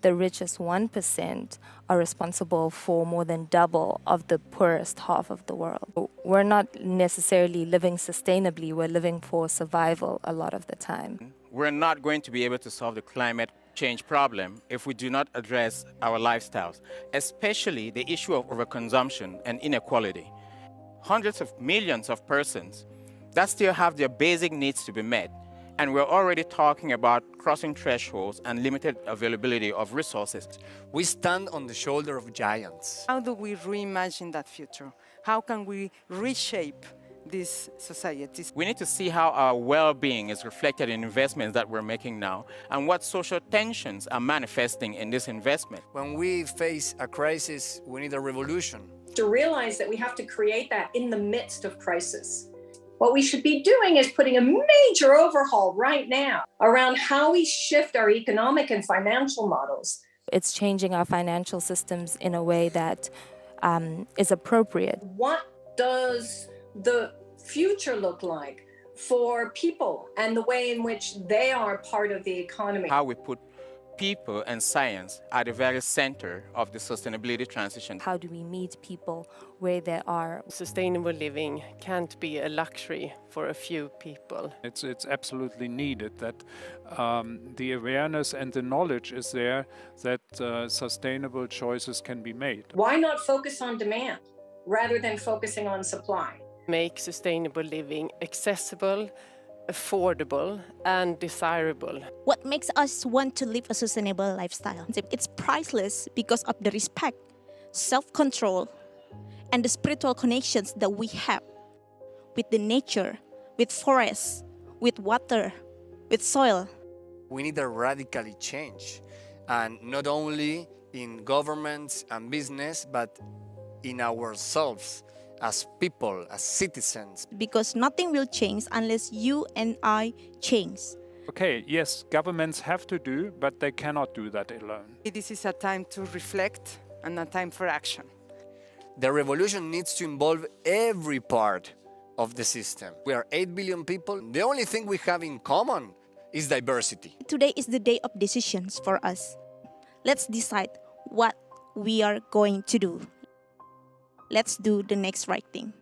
the richest 1% are responsible for more than double of the poorest half of the world. We're not necessarily living sustainably, we're living for survival a lot of the time. We're not going to be able to solve the climate change problem if we do not address our lifestyles, especially the issue of overconsumption and inequality. Hundreds of millions of persons that still have their basic needs to be met, and we're already talking about crossing thresholds and limited availability of resources. We stand on the shoulder of giants. How do we reimagine that future? How can we reshape these societies? We need to see how our well-being is reflected in investments that we're making now and what social tensions are manifesting in this investment. When we face a crisis, we need a revolution. To realize that we have to create that in the midst of crisis. What we should be doing is putting a major overhaul right now around how we shift our economic and financial models. It's changing our financial systems in a way that is appropriate. What does the future look like for people and the way in which they are part of the economy? How we put people and science at the very center of the sustainability transition. How do we meet people where they are? Sustainable living can't be a luxury for a few people. It's absolutely needed that the awareness and the knowledge is there that sustainable choices can be made. Why not focus on demand rather than focusing on supply? Make sustainable living accessible, affordable and desirable. What makes us want to live a sustainable lifestyle? It's priceless because of the respect, self-control, and the spiritual connections that we have with the nature, with forests, with water, with soil. We need a radically change, and not only in governments and business, but in ourselves. As people, as citizens. Because nothing will change unless you and I change. Okay, yes, governments have to do, but they cannot do that alone. This is a time to reflect and a time for action. The revolution needs to involve every part of the system. We are 8 billion people. The only thing we have in common is diversity. Today is the day of decisions for us. Let's decide what we are going to do. Let's do the next right thing.